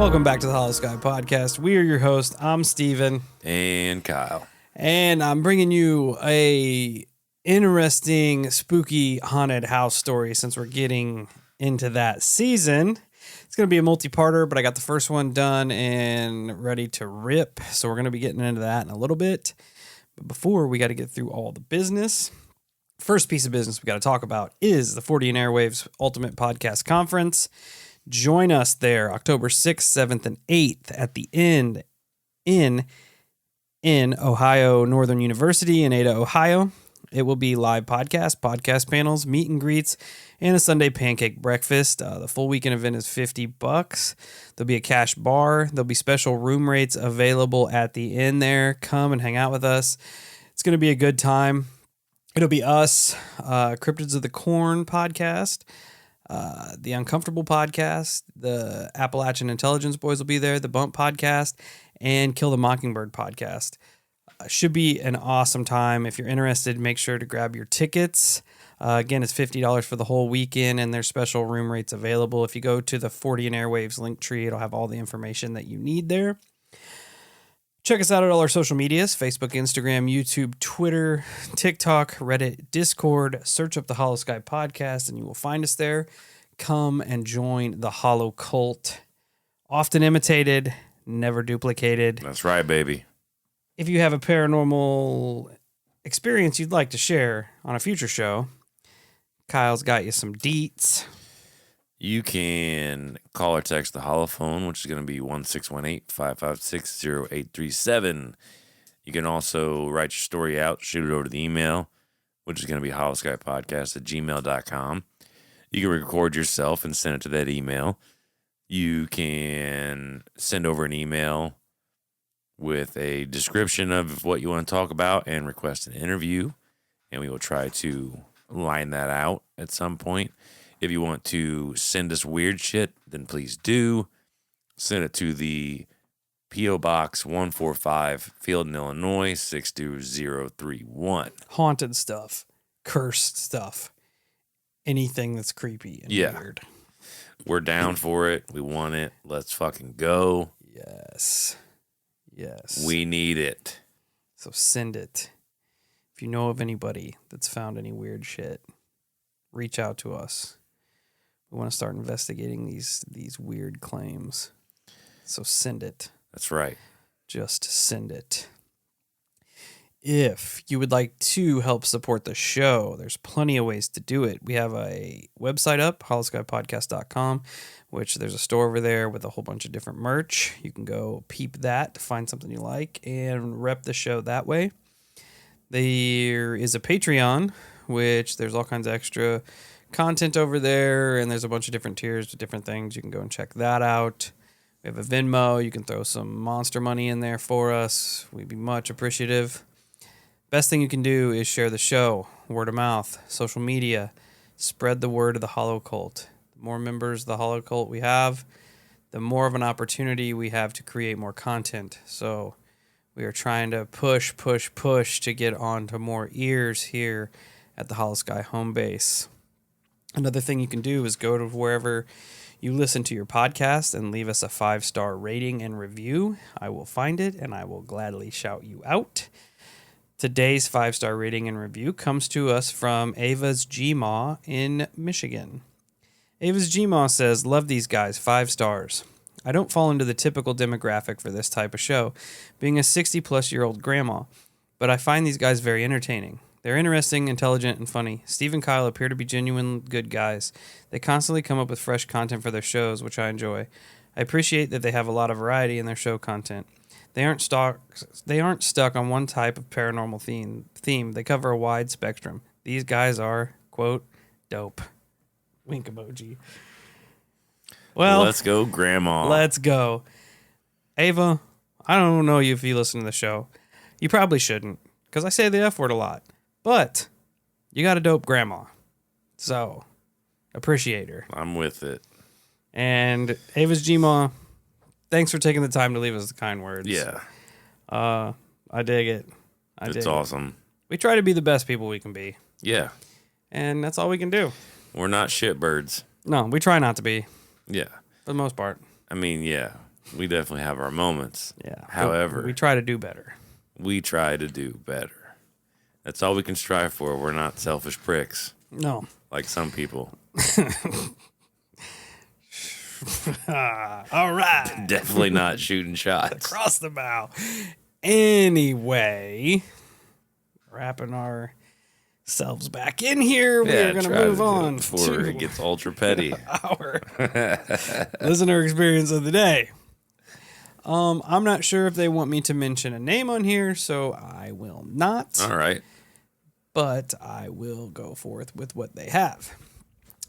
Welcome back to the Holosky podcast. We are your hosts. I'm Steven. And Kyle. And I'm bringing you a interesting, spooky, haunted house story since we're getting into that season. It's going to be a multi-parter, but I got the first one done and ready to rip. So we're going to be getting into that in a little bit. But before, we got to get through all the business. First piece of business we got to talk about is the 40 and Airwaves Ultimate Podcast Conference. Join us there October 6th, 7th, and 8th at the End in Ohio Northern University in Ada, Ohio. It will be live podcast panels, meet and greets, and a Sunday pancake breakfast. The full weekend event is $50. There'll be a cash bar. There'll be special room rates available at the end there. Come and hang out with us. It's going to be a good time. It'll be us, Cryptids of the Corn podcast, the Uncomfortable podcast, the Appalachian Intelligence Boys will be there, the Bump podcast, and Kill the Mockingbird podcast. Should be an awesome time. If you're interested, make sure to grab your tickets. Again, it's $50 for the whole weekend, and there's special room rates available. If you go to the 40 and Airwaves link tree, it'll have all the information that you need there. Check us out at all our social medias, Facebook, Instagram, YouTube, Twitter, TikTok, Reddit, Discord. Search up the Holosky podcast and you will find us there. Come and join the Holo cult. Often imitated, never duplicated. That's right, baby. If you have a paranormal experience you'd like to share on a future show, Kyle's got you some deets. You can call or text the holophone, which is going to be 1-618-556-0837. You can also write your story out, shoot it over to the email, which is going to be holoskypodcast@gmail.com. You can record yourself and send it to that email. You can send over an email with a description of what you want to talk about and request an interview, and we will try to line that out at some point. If you want to send us weird shit, then please do. Send it to the P.O. Box 145, Fielden, Illinois, 62031. Haunted stuff, cursed stuff, anything that's creepy and weird. We're down for it. We want it. Let's fucking go. Yes. We need it. So send it. If you know of anybody that's found any weird shit, reach out to us. We want to start investigating these weird claims. So send it. That's right. Just send it. If you would like to help support the show, there's plenty of ways to do it. We have a website up, holoskypodcast.com, which there's a store over there with a whole bunch of different merch. You can go peep that, find something you like, and rep the show that way. There is a Patreon, which there's all kinds of extra content over there, and there's a bunch of different tiers with different things. You can go and check that out. We have a Venmo. You can throw some monster money in there for us. We'd be much appreciative. Best thing you can do is share the show, word of mouth, social media. Spread the word of the Holo cult. The more members of the Holo cult we have, the more of an opportunity we have to create more content. So we are trying to push to get onto more ears here at the Holosky home base. Another thing you can do is go to wherever you listen to your podcast and leave us a 5-star rating and review. I will find it and I will gladly shout you out. Today's 5-star rating and review comes to us from Ava's Gmaw in Michigan. Ava's Gmaw says, "Love these guys, 5 stars. I don't fall into the typical demographic for this type of show, being a 60-plus-year-old grandma, but I find these guys very entertaining. They're interesting, intelligent, and funny. Steve and Kyle appear to be genuine good guys. They constantly come up with fresh content for their shows, which I enjoy. I appreciate that they have a lot of variety in their show content. They aren't stuck on one type of paranormal theme. They cover a wide spectrum. These guys are, quote, dope." Wink emoji. Well, let's go, Grandma. Let's go. Ava, I don't know you if you listen to the show. You probably shouldn't, because I say the F word a lot. But you got a dope grandma. So, appreciate her. I'm with it. And Ava's Gmaw, thanks for taking the time to leave us the kind words. Yeah. I dig it. It's awesome. We try to be the best people we can be. Yeah. And that's all we can do. We're not shitbirds. No, we try not to be. Yeah. For the most part. I mean, yeah. We definitely have our moments. Yeah. However, we try to do better. We try to do better. That's all we can strive for. We're not selfish pricks. No. Like some people. All right. Definitely not shooting shots. Across the bow. Anyway, wrapping ourselves back in here, we are going to move on before it gets ultra petty. Our listener experience of the day. I'm not sure if they want me to mention a name on here, so I will not. All right. But I will go forth with what they have.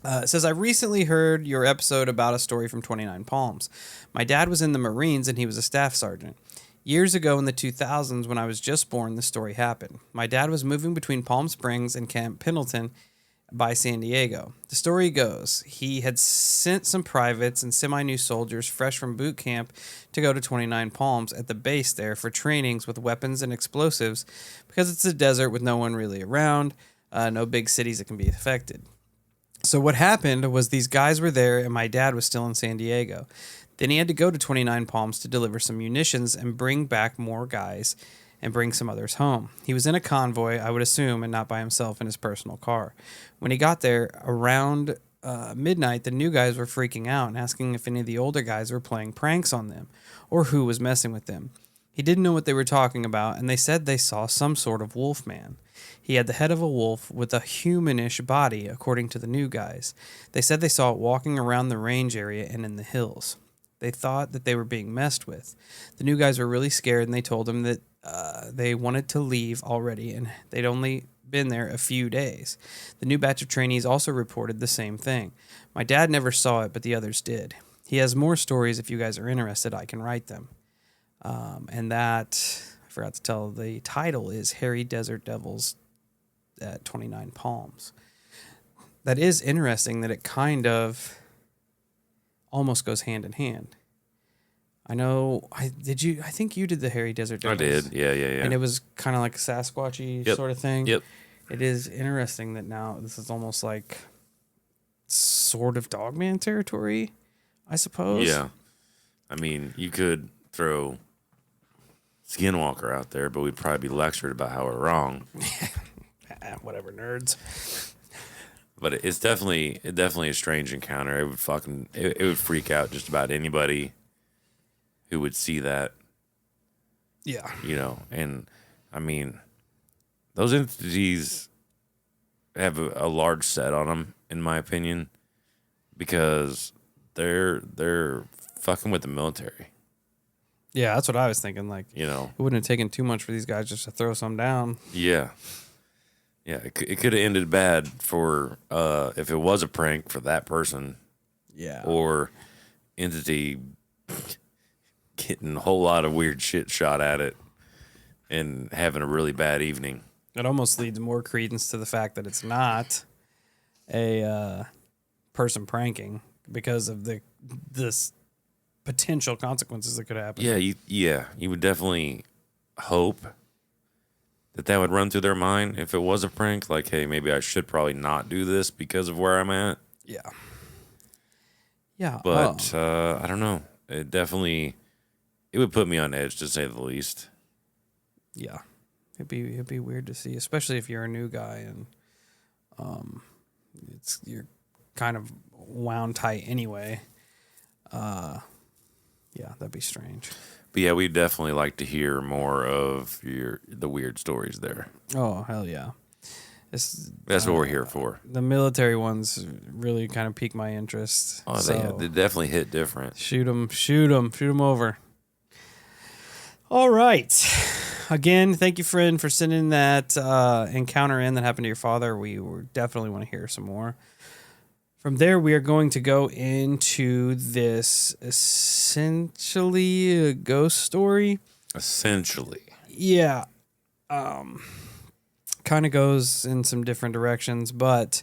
It says, I recently heard your episode about a story from 29 Palms. My dad was in the Marines and he was a staff sergeant. Years ago in the 2000s, when I was just born, the story happened. My dad was moving between Palm Springs and Camp Pendleton by San Diego. The story goes, he had sent some privates and semi-new soldiers fresh from boot camp to go to 29 Palms at the base there for trainings with weapons and explosives because it's a desert with no one really around, no big cities that can be affected. So what happened was these guys were there and my dad was still in San Diego. Then he had to go to 29 Palms to deliver some munitions and bring back more guys and bring some others home. He was in a convoy, I would assume, and not by himself in his personal car. When he got there, around midnight, the new guys were freaking out and asking if any of the older guys were playing pranks on them or who was messing with them. He didn't know what they were talking about, and they said they saw some sort of wolf man. He had the head of a wolf with a humanish body, according to the new guys. They said they saw it walking around the range area and in the hills. They thought that they were being messed with. The new guys were really scared, and they told him that they wanted to leave already, and they'd only been there a few days. The new batch of trainees also reported the same thing. My dad never saw it, but the others did. He has more stories. If you guys are interested, I can write them. And that, I forgot to tell, the title is Hairy Desert Devils at 29 Palms. That is interesting that it kind of almost goes hand in hand. I know. I think you did the Hairy Desert Devils. I did. Yeah. And it was kind of like a Sasquatchy sort of thing. Yep. It is interesting that now this is almost like sort of Dogman territory, I suppose. Yeah. I mean, you could throw Skinwalker out there, but we'd probably be lectured about how we're wrong. Whatever, nerds. But it's definitely a strange encounter. It would freak out just about anybody who would see that. Yeah. And I mean, those entities have a large set on them, in my opinion, because they're fucking with the military. Yeah, that's what I was thinking. Like, It wouldn't have taken too much for these guys just to throw some down. Yeah. Yeah, it could have ended bad for if it was a prank for that person. Yeah. Or entity getting a whole lot of weird shit shot at it and having a really bad evening. It almost leads more credence to the fact that it's not a person pranking because of this potential consequences that could happen. Yeah, you would definitely hope that would run through their mind if it was a prank. Like, hey, maybe I should probably not do this because of where I'm at. Yeah. Yeah. But I don't know. It would put me on edge, to say the least. Yeah. It'd be weird to see, especially if you're a new guy and you're kind of wound tight anyway. Yeah, that'd be strange. But yeah, we'd definitely like to hear more of the weird stories there. Oh, hell yeah. That's what we're here for. The military ones really kind of pique my interest. Oh, they definitely hit different. Shoot them over. All right. Again, thank you, friend, for sending that encounter in that happened to your father. We definitely want to hear some more. From there, we are going to go into this essentially a ghost story. Essentially. Yeah. Kind of goes in some different directions, but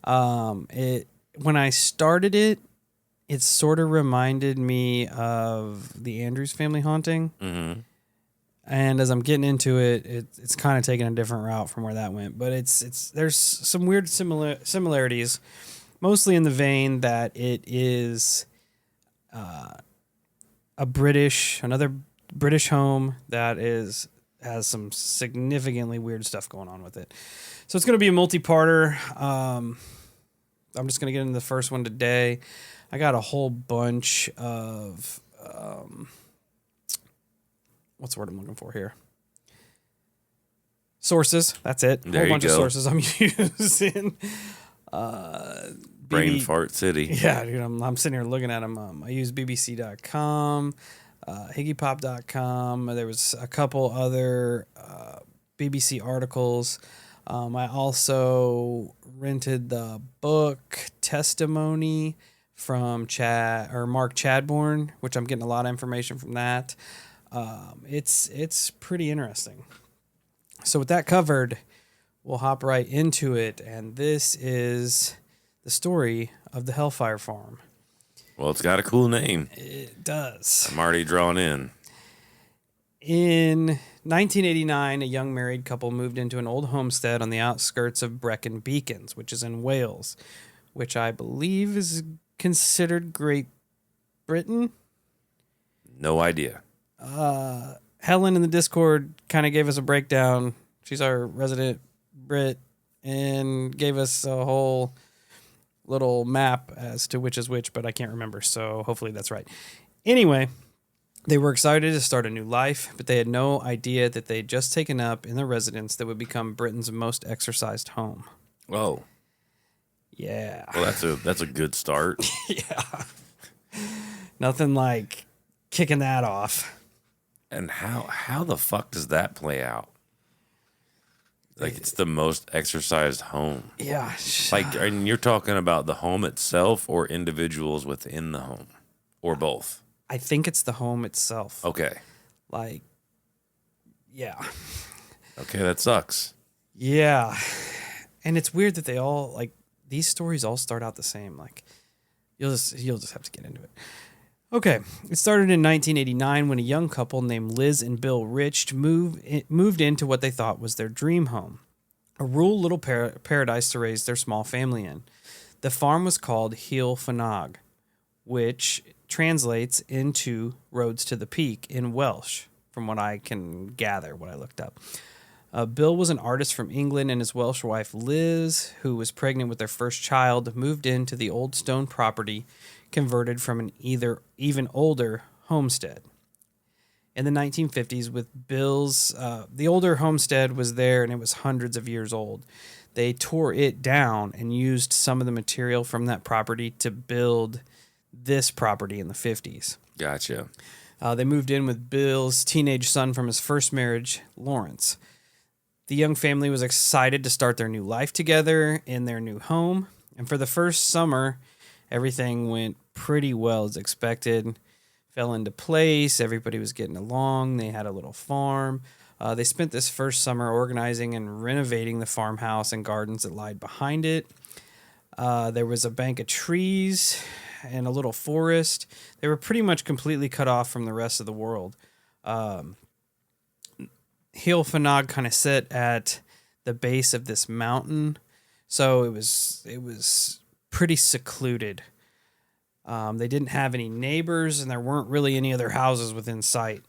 when I started it, it sort of reminded me of the Andrews Family Haunting. Mm-hmm. And as I'm getting into it, it's kind of taking a different route from where that went. But there's some weird similarities. Mostly in the vein that it is another British home that has some significantly weird stuff going on with it. So it's going to be a multi-parter. I'm just going to get into the first one today. I got a whole bunch of what's the word I'm looking for here? Sources. That's it. A whole bunch of sources I'm using. Brain fart city. Yeah, dude, I'm sitting here looking at them. I use BBC.com, HiggyPop.com. There was a couple other BBC articles. I also rented the book Testimony from Mark Chadbourne, which I'm getting a lot of information from that. It's pretty interesting. So with that covered, we'll hop right into it, and this is the story of the Hellfire Farm. Well, it's got a cool name. It does. I'm already drawn in. In 1989, a young married couple moved into an old homestead on the outskirts of Brecon Beacons, which is in Wales, which I believe is considered Great Britain. No idea. Helen in the Discord kind of gave us a breakdown. She's our resident Brit and gave us a whole little map as to which is which, but I can't remember, so hopefully that's right. Anyway, they were excited to start a new life, but they had no idea that they'd just taken up in the residence that would become Britain's most exercised home. Oh. Yeah. Well, that's a good start. Yeah. Nothing like kicking that off. And how the fuck does that play out? Like, it's the most exercised home. Yeah. Like, and you're talking about the home itself or individuals within the home? Or both? I think it's the home itself. Okay. Like, yeah. Okay, that sucks. Yeah. And it's weird that they all, like, these stories all start out the same. Like, you'll just have to get into it. Okay, it started in 1989 when a young couple named Liz and Bill Rich moved into what they thought was their dream home, a rural little paradise to raise their small family in. The farm was called Hil Fanaig, which translates into Roads to the Peak in Welsh, from what I can gather, what I looked up. Bill was an artist from England, and his Welsh wife Liz, who was pregnant with their first child, moved into the old stone property converted from an even older homestead. In the 1950s, with Bill's, the older homestead was there and it was hundreds of years old. They tore it down and used some of the material from that property to build this property in the 50s. Gotcha. They moved in with Bill's teenage son from his first marriage, Lawrence. The young family was excited to start their new life together in their new home. And for the first summer, everything went pretty well as expected, fell into place. Everybody was getting along. They had a little farm. They spent this first summer organizing and renovating the farmhouse and gardens that lied behind it. There was a bank of trees and a little forest. They were pretty much completely cut off from the rest of the world. Hil Fanaig kind of sit at the base of this mountain, so it was pretty secluded. They didn't have any neighbors, and there weren't really any other houses within sight.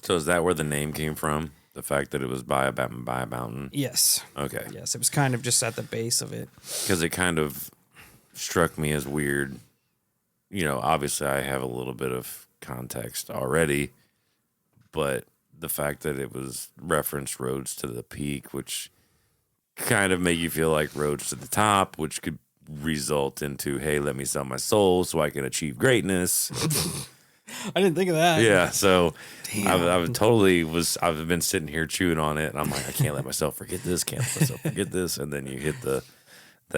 So is that where the name came from? The fact that it was by a mountain? Yes. Okay. Yes, it was kind of just at the base of it. Because it kind of struck me as weird. You know, obviously I have a little bit of context already, but the fact that it was referenced Roads to the Peak, which kind of make you feel like Roads to the Top, which could result into, hey, let me sell my soul so I can achieve greatness. I didn't think of that. Yeah, so I've been sitting here chewing on it, and I'm like, I can't let myself forget this, and then you hit that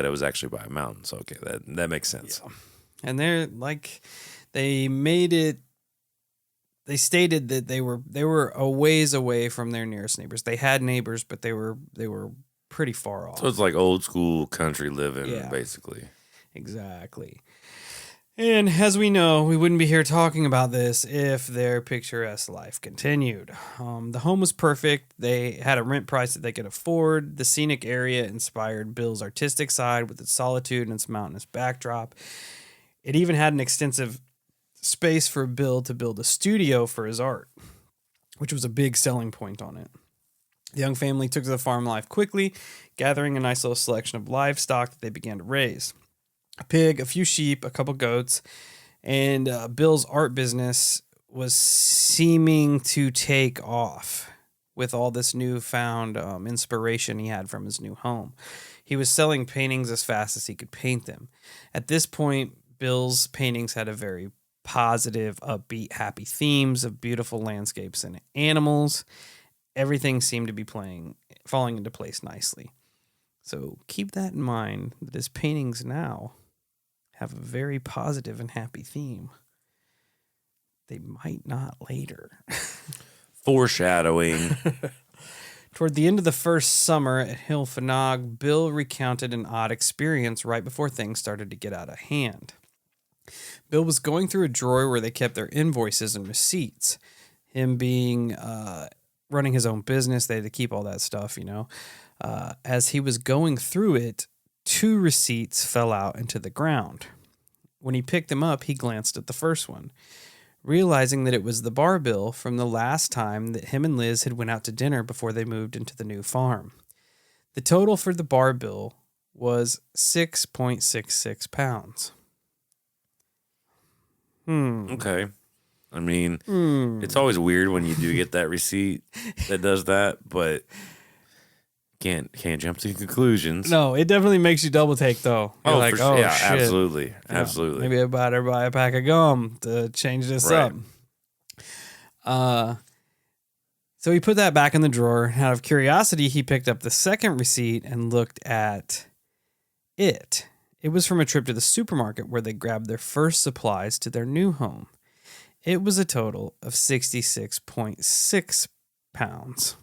it was actually by a mountain. So okay, that makes sense. Yeah. And they're like, they made it. They stated that they were a ways away from their nearest neighbors. They had neighbors, but they were pretty far off. So it's like old school country living, basically. Exactly. And as we know, we wouldn't be here talking about this if their picturesque life continued. The home was perfect. They had a rent price that they could afford. The scenic area inspired Bill's artistic side with its solitude and its mountainous backdrop. It even had an extensive space for Bill to build a studio for his art, which was a big selling point on it. The young family took to the farm life quickly, gathering a nice little selection of livestock that they began to raise. A pig, a few sheep, a couple goats, and Bill's art business was seeming to take off with all this newfound inspiration he had from his new home. He was selling paintings as fast as he could paint them. At this point, Bill's paintings had a very positive, upbeat, happy themes of beautiful landscapes and animals. Everything seemed to be falling into place nicely. So keep that in mind, that his paintings now have a very positive and happy theme. They might not later. Foreshadowing. Toward the end of the first summer at Hilfenag, Bill recounted an odd experience right before things started to get out of hand. Bill was going through a drawer where they kept their invoices and receipts. Him being running his own business, they had to keep all that stuff, As he was going through it, 2 receipts fell out into the ground. When he picked them up, he glanced at the first one, realizing that it was the bar bill from the last time that him and Liz had went out to dinner before they moved into the new farm. The total for the bar bill was 6.66 pounds. Okay. I mean, it's always weird when you do get that receipt that does that, but can't jump to conclusions. No, it definitely makes you double take though. You're like, sure. Yeah, shit. absolutely. Absolutely. Maybe I better buy a pack of gum to change this up. So he put that back in the drawer. Out of curiosity, he picked up the second receipt and looked at it. It was from a trip to the supermarket where they grabbed their first supplies to their new home. It was a total of 66.6 pounds.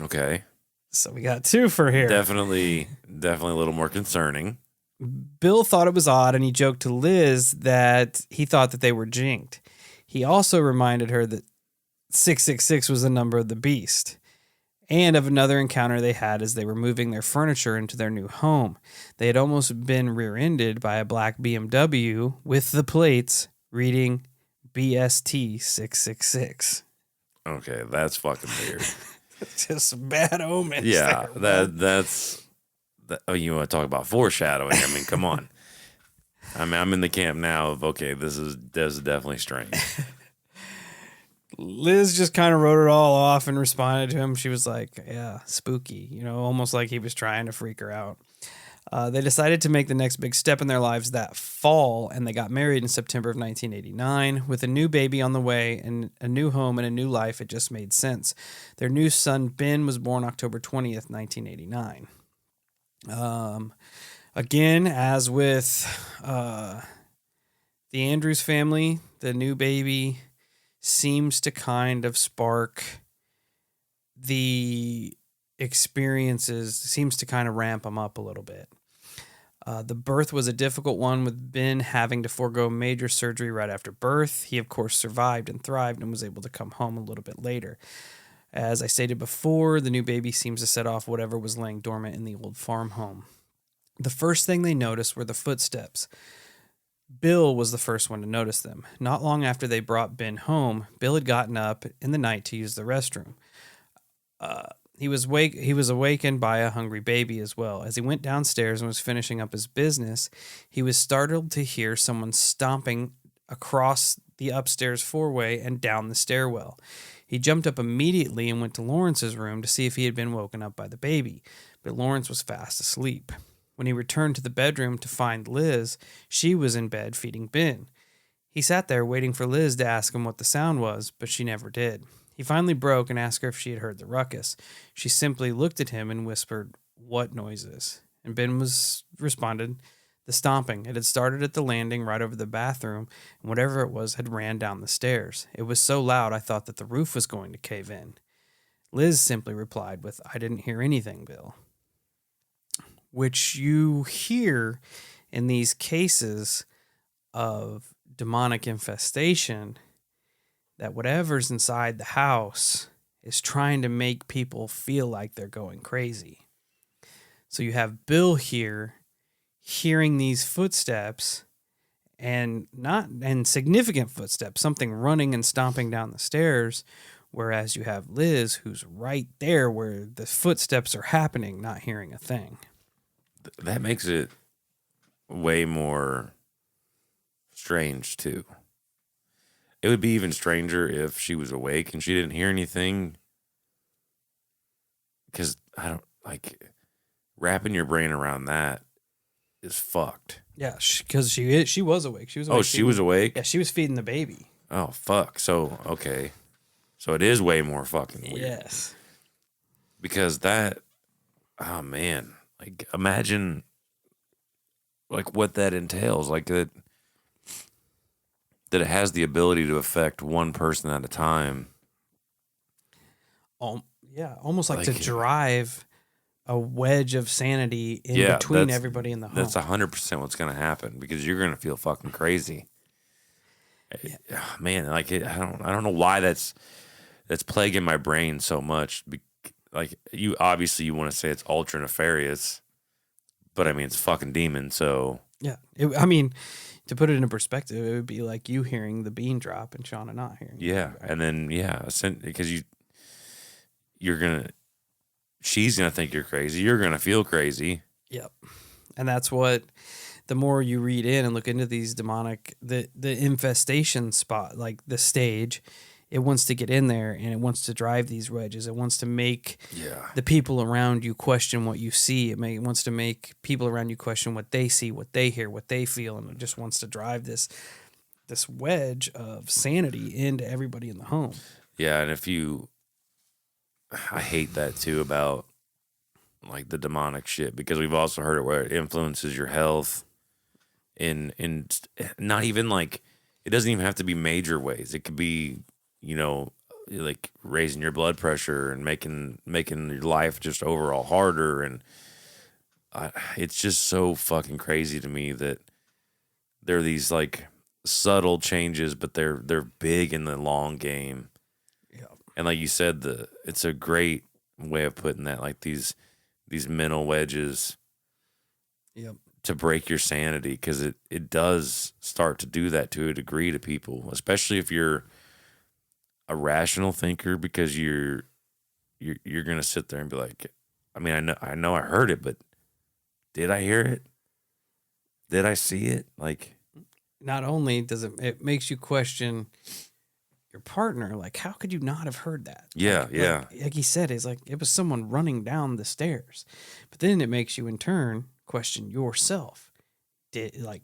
Okay. So we got 2 for here. Definitely a little more concerning. Bill thought it was odd, and he joked to Liz that he thought that they were jinked. He also reminded her that 666 was the number of the beast, and of another encounter they had as they were moving their furniture into their new home. They had almost been rear-ended by a black BMW with the plates reading BST 666. Okay, that's fucking weird. It's just bad omens. Yeah, there. Oh, you want to talk about foreshadowing? I mean, come on. I mean, I'm in the camp now of, okay, this is definitely strange. Liz just kind of wrote it all off and responded to him. She was like, yeah, spooky, almost like he was trying to freak her out. They decided to make the next big step in their lives that fall, and they got married in September of 1989. With a new baby on the way and a new home and a new life, it just made sense. Their new son, Ben, was born October 20th, 1989. Again, as with the Andrews family, the new baby seems to kind of spark the experiences, seems to kind of ramp them up a little bit. The birth was a difficult one, with Ben having to forego major surgery right after birth. He, of course, survived and thrived and was able to come home a little bit later. As I stated before, the new baby seems to set off whatever was laying dormant in the old farm home. The first thing they noticed were the footsteps. Bill was the first one to notice them. Not long after they brought Ben home, Bill had gotten up in the night to use the restroom. He was awakened by a hungry baby as well. As he went downstairs and was finishing up his business, he was startled to hear someone stomping across the upstairs four-way and down the stairwell. He jumped up immediately and went to Lawrence's room to see if he had been woken up by the baby, but Lawrence was fast asleep. When he returned to the bedroom to find Liz, she was in bed feeding Ben. He sat there waiting for Liz to ask him what the sound was, but she never did. He finally broke and asked her if she had heard the ruckus. She simply looked at him and whispered, "What noises?" And Ben responded, "The stomping. It had started at the landing right over the bathroom, and whatever it was had ran down the stairs. It was so loud I thought that the roof was going to cave in." Liz simply replied with, "I didn't hear anything, Bill." Which you hear in these cases of demonic infestation, that whatever's inside the house is trying to make people feel like they're going crazy. So you have Bill here hearing these footsteps and significant footsteps, something running and stomping down the stairs. Whereas you have Liz, who's right there where the footsteps are happening, not hearing a thing. That makes it way more strange, too. It would be even stranger if she was awake and she didn't hear anything. Because I don't, like, wrapping your brain around that is fucked. Yeah, because she was awake. She was awake. Oh, she was awake? Yeah, she was feeding the baby. Oh, fuck. So, okay. So it is way more fucking weird. Yes. Because that, oh, man. Like, imagine, like, what that entails. Like, that it has the ability to affect one person at a time. Yeah, almost like to drive a wedge of sanity in between everybody in the home. That's 100% what's going to happen because you're going to feel fucking crazy. Yeah. Man, like I don't know why that's plaguing my brain so much. Like you want to say it's ultra nefarious, but I mean it's fucking demon. So yeah, I mean to put it into perspective, it would be like you hearing the bean drop and Shauna not hearing. Yeah, and then because she's gonna think you're crazy. You're gonna feel crazy. Yep, and that's what. The more you read in and look into these demonic, the infestation spot, like the stage, it wants to get in there and it wants to drive these wedges. It wants to make the people around you question what you see. It wants to make people around you question what they see, what they hear, what they feel, and it just wants to drive this wedge of sanity into everybody in the home. Yeah, and I hate that too about like the demonic shit because we've also heard it where it influences your health. In not even like it doesn't even have to be major ways. It could be, like raising your blood pressure and making your life just overall harder. And it's just so fucking crazy to me that there are these like subtle changes, but they're big in the long game. Yeah. And like you said, it's a great way of putting that. Like these mental wedges. Yep. To break your sanity because it does start to do that to a degree to people, especially if you're a rational thinker because you're gonna sit there and be like, I mean, I know I heard it, but did I hear it? Did I see it? Like, not only does it makes you question your partner, like how could you not have heard that? Yeah, like he said, it's like it was someone running down the stairs, but then it makes you in turn question yourself. Am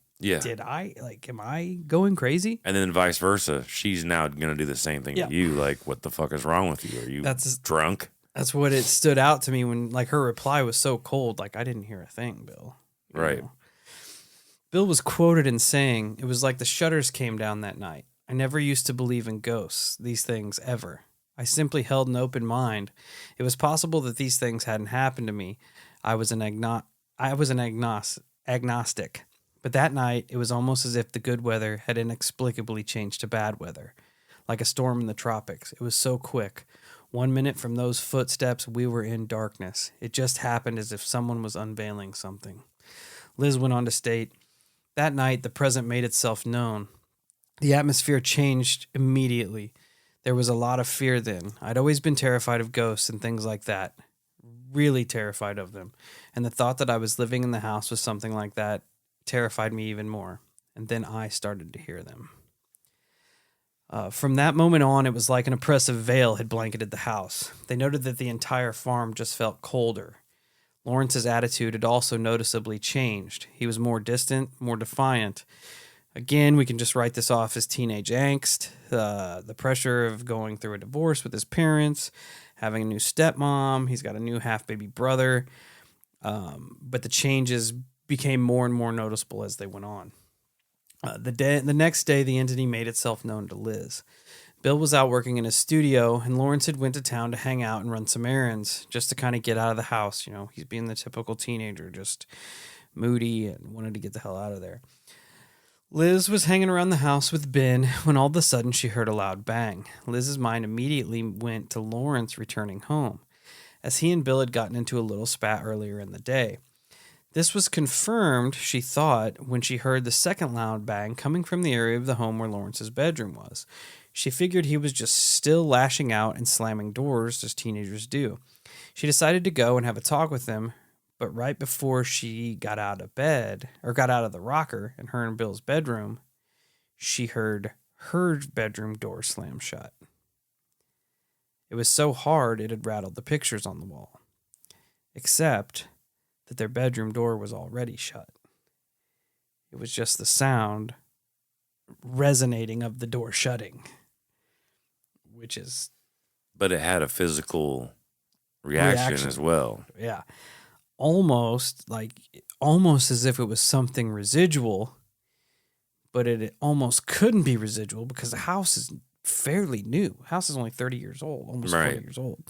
I going crazy? And then vice versa. She's now going to do the same thing to you. Like, what the fuck is wrong with you? Are you drunk? That's what it stood out to me when like her reply was so cold. Like I didn't hear a thing, Bill. Right. Bill was quoted in saying, "It was like the shutters came down that night. I never used to believe in ghosts, these things ever. I simply held an open mind. It was possible that these things hadn't happened to me. I was an agnostic. But that night, it was almost as if the good weather had inexplicably changed to bad weather. Like a storm in the tropics. It was so quick. 1 minute from those footsteps, we were in darkness. It just happened as if someone was unveiling something." Liz went on to state, "That night, the present made itself known. The atmosphere changed immediately. There was a lot of fear then. I'd always been terrified of ghosts and things like that. Really terrified of them. And the thought that I was living in the house with something like that terrified me even more. And then I started to hear them." From that moment on, it was like an oppressive veil had blanketed the house. They noted that the entire farm just felt colder. Lawrence's attitude had also noticeably changed. He was more distant, more defiant. Again, we can just write this off as teenage angst, the pressure of going through a divorce with his parents, having a new stepmom. He's got a new half-baby brother. But the changes became more and more noticeable as they went on. The next day, the entity made itself known to Liz. Bill was out working in his studio, and Lawrence had went to town to hang out and run some errands, just to kind of get out of the house. He's being the typical teenager, just moody and wanted to get the hell out of there. Liz was hanging around the house with Ben when all of a sudden she heard a loud bang. Liz's mind immediately went to Lawrence returning home, as he and Bill had gotten into a little spat earlier in the day. This was confirmed, she thought, when she heard the second loud bang coming from the area of the home where Lawrence's bedroom was. She figured he was just still lashing out and slamming doors as teenagers do. She decided to go and have a talk with him, but right before she got out of bed, or got out of the rocker in her and Bill's bedroom, she heard her bedroom door slam shut. It was so hard it had rattled the pictures on the wall. Except that their bedroom door was already shut. It was just the sound resonating of the door shutting, which is... But it had a physical reaction as well. Yeah. Almost as if it was something residual, but it almost couldn't be residual because the house is fairly new. The house is only 30 years old, almost 40 years old.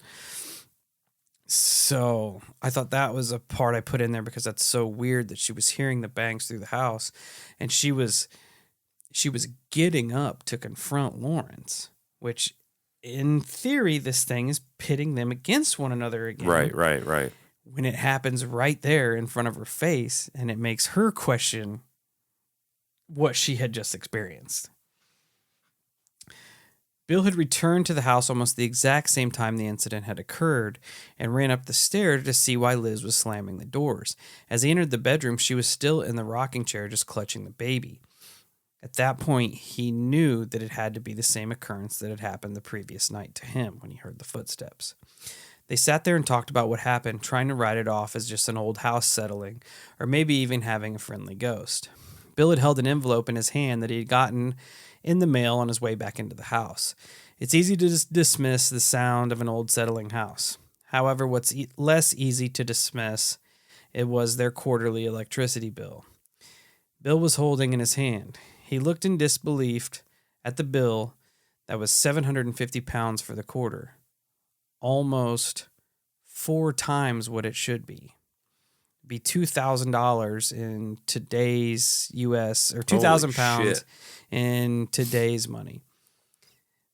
So I thought that was a part I put in there because that's so weird that she was hearing the bangs through the house, and she was getting up to confront Lawrence, which in theory this thing is pitting them against one another again. Right. When it happens right there in front of her face, and it makes her question what she had just experienced. Bill had returned to the house almost the exact same time the incident had occurred and ran up the stairs to see why Liz was slamming the doors. As he entered the bedroom, she was still in the rocking chair just clutching the baby. At that point, he knew that it had to be the same occurrence that had happened the previous night to him when he heard the footsteps. They sat there and talked about what happened, trying to write it off as just an old house settling, or maybe even having a friendly ghost. Bill had held an envelope in his hand that he had gotten in the mail on his way back into the house. It's easy to dismiss the sound of an old settling house. However, what's less easy to dismiss, it was their quarterly electricity bill. Bill was holding in his hand. He looked in disbelief at the bill that was £750 for the quarter, almost 4 times what it should be. Be $2,000 in today's U.S. or 2,000 pounds in today's money.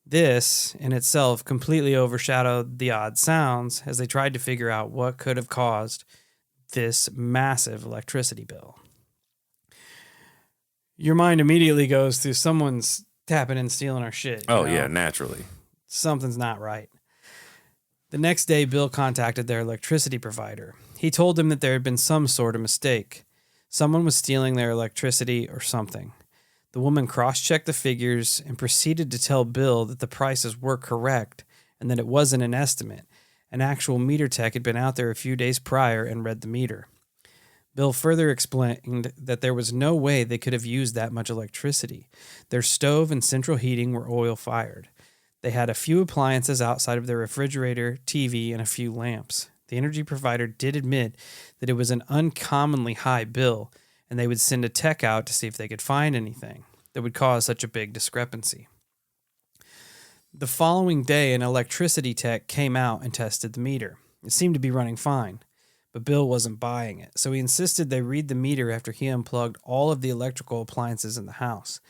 This in itself completely overshadowed the odd sounds as they tried to figure out what could have caused this massive electricity bill. Your mind immediately goes to someone's tapping and stealing our shit. Oh, yeah, naturally. Something's not right. The next day, Bill contacted their electricity provider. He told them that there had been some sort of mistake. Someone was stealing their electricity or something. The woman cross-checked the figures and proceeded to tell Bill that the prices were correct and that it wasn't an estimate. An actual meter tech had been out there a few days prior and read the meter. Bill further explained that there was no way they could have used that much electricity. Their stove and central heating were oil-fired. They had a few appliances outside of their refrigerator, TV, and a few lamps. The energy provider did admit that it was an uncommonly high bill, and they would send a tech out to see if they could find anything that would cause such a big discrepancy. The following day, an electricity tech came out and tested the meter. It seemed to be running fine, but Bill wasn't buying it, so he insisted they read the meter after he unplugged all of the electrical appliances in the house.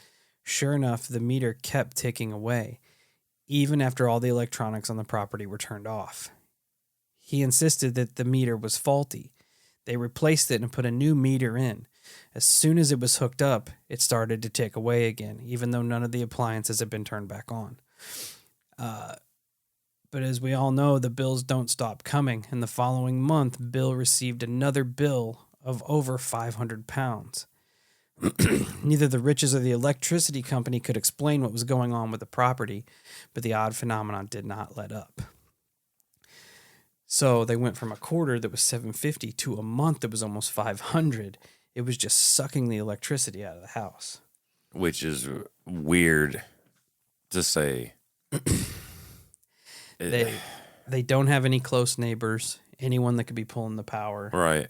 Sure enough, the meter kept ticking away, even after all the electronics on the property were turned off. He insisted that the meter was faulty. They replaced it and put a new meter in. As soon as it was hooked up, it started to tick away again, even though none of the appliances had been turned back on. But as we all know, the bills don't stop coming, and the following month, Bill received another bill of over £500. Neither the riches or the electricity company could explain what was going on with the property, but the odd phenomenon did not let up. So they went from a quarter that was $750 to a month that was almost $500. It was just sucking the electricity out of the house. Which is weird to say. They don't have any close neighbors, anyone that could be pulling the power. Right.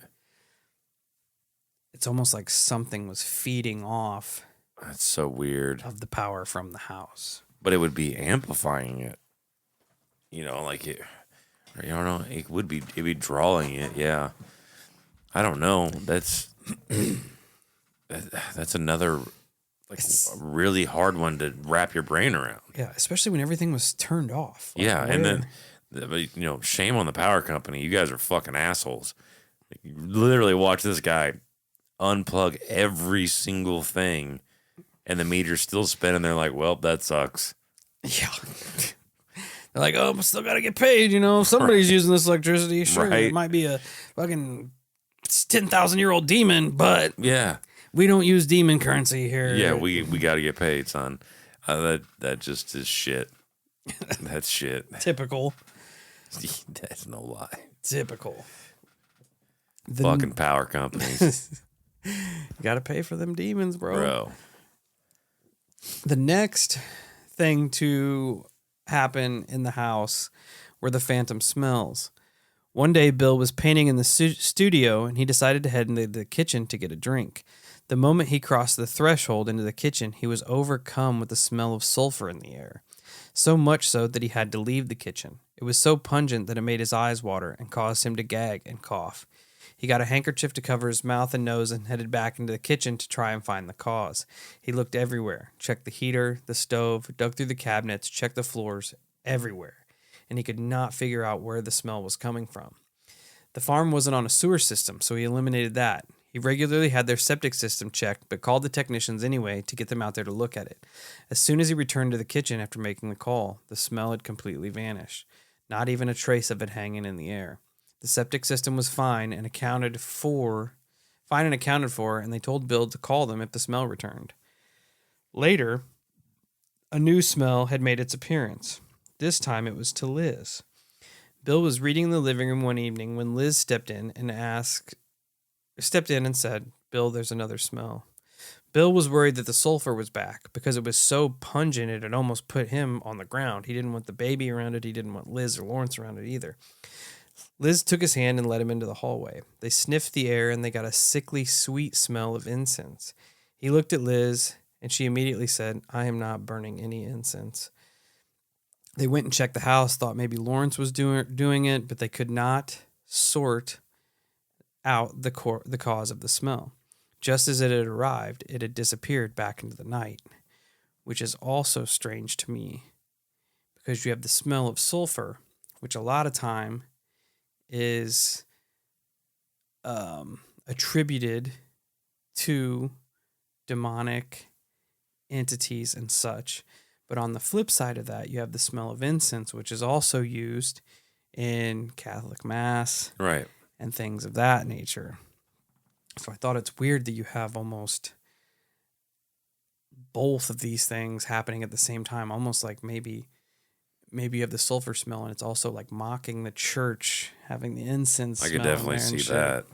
It's almost like something was feeding off. That's so weird. Of the power from the house. But it would be amplifying it. You know, like it. I don't know. It'd be drawing it. Yeah. I don't know. That's another a really hard one to wrap your brain around. Yeah, especially when everything was turned off. Like, yeah, and then shame on the power company. You guys are fucking assholes. You literally watch this guy unplug every single thing, and the meter's still spinning. They're like, well, that sucks. Yeah. They're like, oh, but still got to get paid, you know. Somebody's using this electricity. Sure, Right. it might be a fucking 10,000-year-old demon, but Yeah. we don't use demon currency here. Yeah, we got to get paid, son. That just is shit. That's shit. Typical. That's no lie. Typical. Fucking power companies. You got to pay for them demons, Bro. The next thing to happen in the house were the phantom smells. One day, Bill was painting in the studio, and he decided to head into the kitchen to get a drink. The moment he crossed the threshold into the kitchen, he was overcome with the smell of sulfur in the air. So much so that he had to leave the kitchen. It was so pungent that it made his eyes water and caused him to gag and cough. He got a handkerchief to cover his mouth and nose and headed back into the kitchen to try and find the cause. He looked everywhere, checked the heater, the stove, dug through the cabinets, checked the floors, everywhere, and he could not figure out where the smell was coming from. The farm wasn't on a sewer system, so he eliminated that. He regularly had their septic system checked, but called the technicians anyway to get them out there to look at it. As soon as he returned to the kitchen after making the call, the smell had completely vanished. Not even a trace of it hanging in the air. The septic system was fine and accounted for, and they told Bill to call them if the smell returned. Later, a new smell had made its appearance. This time it was to Liz. Bill was reading in the living room one evening when Liz stepped in and said, Bill, there's another smell. Bill was worried that the sulfur was back because it was so pungent it had almost put him on the ground. He didn't want the baby around it. He didn't want Liz or Lawrence around it either. Liz took his hand and led him into the hallway. They sniffed the air and they got a sickly sweet smell of incense. He looked at Liz and she immediately said, I am not burning any incense. They went and checked the house, thought maybe Lawrence was doing it, but they could not sort out the cause of the smell. Just as it had arrived, it had disappeared back into the night, which is also strange to me because you have the smell of sulfur, which a lot of time is attributed to demonic entities and such. But on the flip side of that, you have the smell of incense, which is also used in Catholic Mass, Right, and things of that nature. So I thought it's weird that you have almost both of these things happening at the same time, almost like maybe you have the sulfur smell and it's also like mocking the church having the incense. I could definitely see that.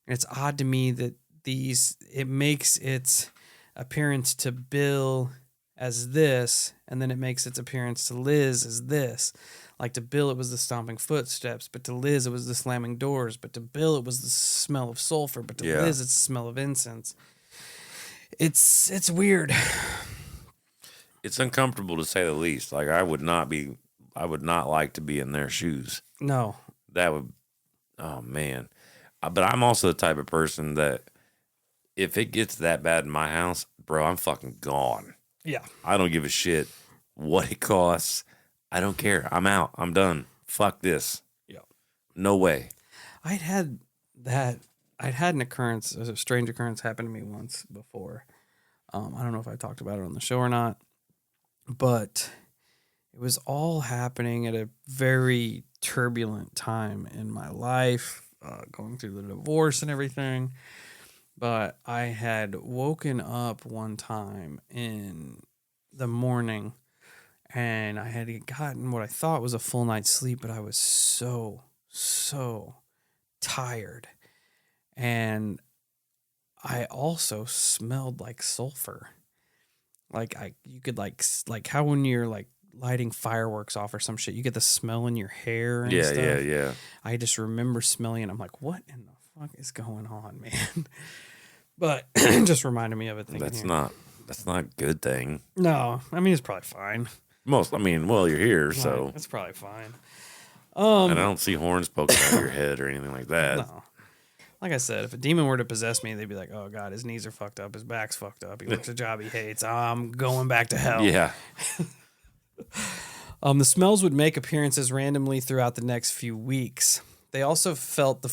And it's odd to me that it makes its appearance to Bill as this, and then it makes its appearance to Liz as this. Like to Bill, it was the stomping footsteps, but to Liz, it was the slamming doors, but to Bill, it was the smell of sulfur, but to Liz, it's the smell of incense. It's weird. It's uncomfortable to say the least. Like I would not like to be in their shoes. No. That would, oh man. But I'm also the type of person that if it gets that bad in my house, bro, I'm fucking gone. Yeah. I don't give a shit what it costs. I don't care. I'm out. I'm done. Fuck this. Yeah. No way. I'd had an occurrence, a strange occurrence happen to me once before. I don't know if I talked about it on the show or not, but it was all happening at a very turbulent time in my life, going through the divorce and everything. But I had woken up one time in the morning and I had gotten what I thought was a full night's sleep, but I was so tired. And I also smelled like sulfur. Like you could like how when you're like lighting fireworks off or some shit, you get the smell in your hair and stuff. Yeah. I just remember smelling it. I'm like, what in the fuck is going on, man? But just reminded me of it. That's not a good thing. No, I mean, it's probably fine. You're here, so. It's probably fine. And I don't see horns poking out of your head or anything like that. No. Like I said, if a demon were to possess me, they'd be like, oh, God, his knees are fucked up. His back's fucked up. He works a job he hates. I'm going back to hell. Yeah. The smells would make appearances randomly throughout the next few weeks. They also felt the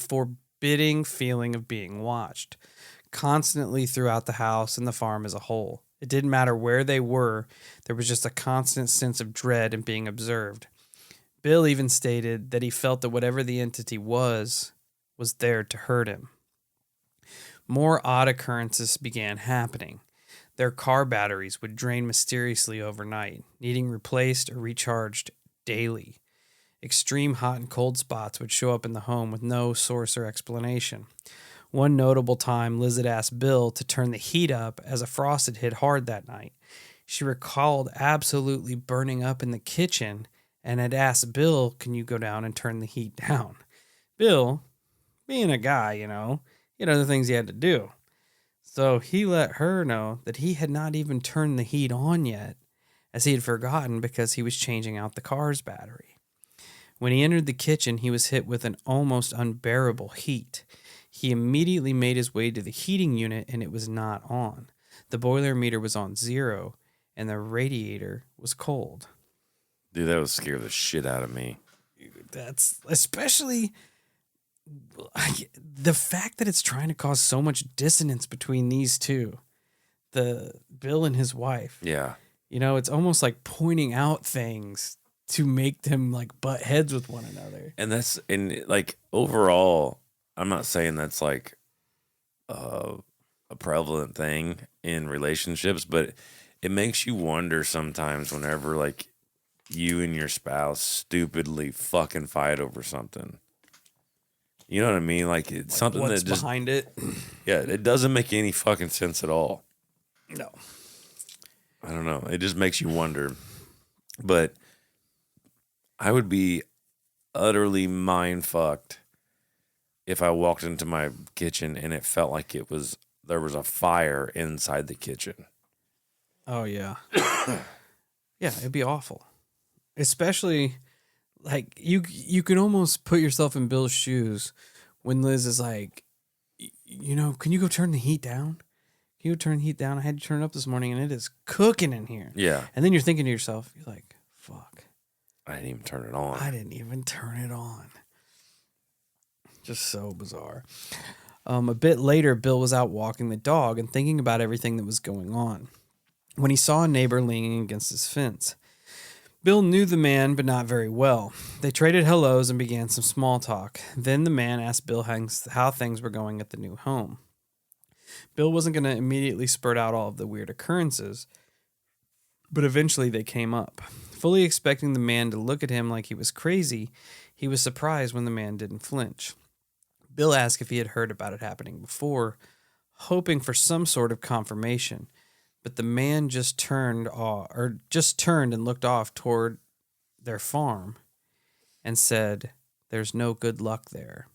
forbidding feeling of being watched, constantly throughout the house and the farm as a whole. It didn't matter where they were, there was just a constant sense of dread and being observed. Bill even stated that he felt that whatever the entity was there to hurt him. More odd occurrences began happening. Their car batteries would drain mysteriously overnight, needing replaced or recharged daily. Extreme hot and cold spots would show up in the home with no source or explanation. One notable time, Liz had asked Bill to turn the heat up as a frost had hit hard that night. She recalled absolutely burning up in the kitchen and had asked Bill, "Can you go down and turn the heat down?" Bill, being a guy, he had other things he had to do. So he let her know that he had not even turned the heat on yet, as he had forgotten because he was changing out the car's battery. When he entered the kitchen, he was hit with an almost unbearable heat. He immediately made his way to the heating unit, and it was not on. The boiler meter was on 0, and the radiator was cold. Dude, that would scare the shit out of me. That's especially the fact that it's trying to cause so much dissonance between these two, the Bill and his wife. Yeah. It's almost like pointing out things to make them like butt heads with one another. And like overall, I'm not saying that's like a prevalent thing in relationships, but it makes you wonder sometimes whenever like you and your spouse stupidly fucking fight over something. You know what I mean? Like it's something what's that just behind it. Yeah, it doesn't make any fucking sense at all. No. I don't know. It just makes you wonder. But I would be utterly mind fucked if I walked into my kitchen and it felt like there was a fire inside the kitchen. Oh yeah. Yeah, it'd be awful. Especially like you can almost put yourself in Bill's shoes when Liz is like, can you go turn the heat down? Can you go turn the heat down? I had to turn it up this morning and it is cooking in here. Yeah. And then you're thinking to yourself, you're like, fuck. I didn't even turn it on. Just so bizarre. A bit later, Bill was out walking the dog and thinking about everything that was going on when he saw a neighbor leaning against his fence. Bill knew the man, but not very well. They traded hellos and began some small talk. Then the man asked Bill how things were going at the new home. Bill wasn't going to immediately spurt out all of the weird occurrences, but eventually they came up. Fully expecting the man to look at him like he was crazy, he was surprised when the man didn't flinch. Bill asked if he had heard about it happening before, hoping for some sort of confirmation. But the man just turned and looked off toward their farm and said, "There's no good luck there."